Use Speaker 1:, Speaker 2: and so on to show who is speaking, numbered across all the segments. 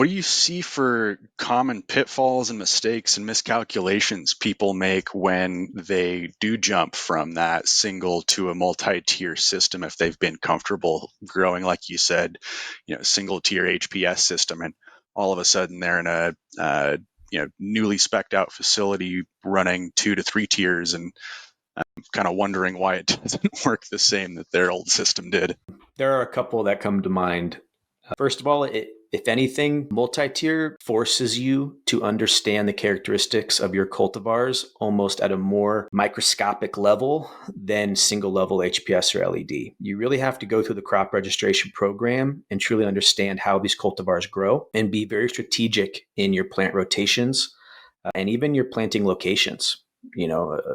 Speaker 1: What do you see for common pitfalls and mistakes and miscalculations people make when they do jump from that single to a multi-tier system if they've been comfortable growing, like you said, single tier HPS system, and all of a sudden they're in a newly spec'd out facility running 2 to 3 tiers and kind of wondering why it doesn't work the same that their old system did?
Speaker 2: There are a couple that come to mind. First of all, if anything, multi-tier forces you to understand the characteristics of your cultivars almost at a more microscopic level than single level HPS or LED. You really have to go through the crop registration program and truly understand how these cultivars grow and be very strategic in your plant rotations and even your planting locations.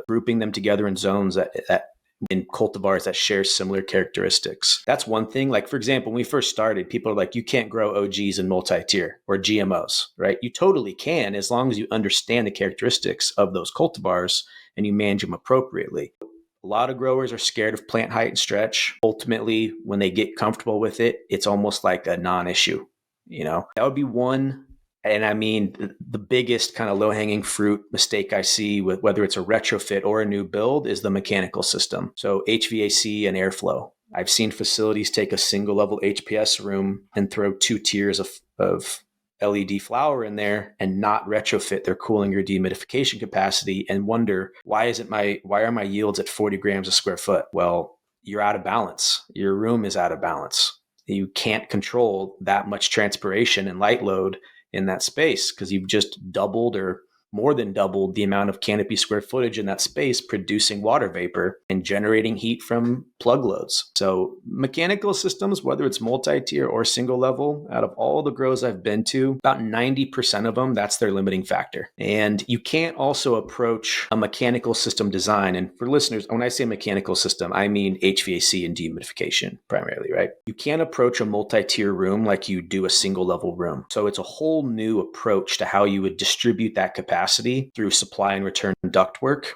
Speaker 2: Grouping them together in zones that in cultivars that share similar characteristics. That's one thing. Like, for example, when we first started, people are like, you can't grow OGs in multi-tier or GMOs, right? You totally can, as long as you understand the characteristics of those cultivars and you manage them appropriately. A lot of growers are scared of plant height and stretch. Ultimately, when they get comfortable with it, it's almost like a non-issue. That would be one. And I mean, the biggest kind of low-hanging fruit mistake I see with whether it's a retrofit or a new build is the mechanical system. So HVAC and airflow. I've seen facilities take a single level HPS room and throw 2 tiers of LED flower in there and not retrofit their cooling or dehumidification capacity and wonder, why are my yields at 40 grams a square foot? Well, you're out of balance. Your room is out of balance. You can't control that much transpiration and light load in that space because you've just doubled or more than doubled the amount of canopy square footage in that space, producing water vapor and generating heat from plug loads. So mechanical systems, whether it's multi-tier or single level, out of all the grows I've been to, about 90% of them, that's their limiting factor. And you can't also approach a mechanical system design. And for listeners, when I say mechanical system, I mean HVAC and dehumidification primarily, right? You can't approach a multi-tier room like you do a single level room. So it's a whole new approach to how you would distribute that capacity through supply and return ductwork,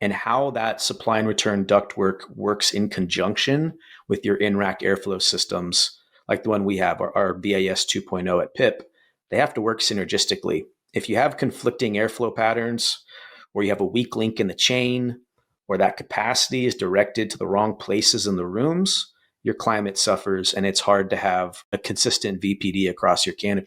Speaker 2: and how that supply and return ductwork works in conjunction with your in-rack airflow systems, like the one we have, our BAS 2.0 at PIP. They have to work synergistically. If you have conflicting airflow patterns, or you have a weak link in the chain, or that capacity is directed to the wrong places in the rooms, your climate suffers, and it's hard to have a consistent VPD across your canopy.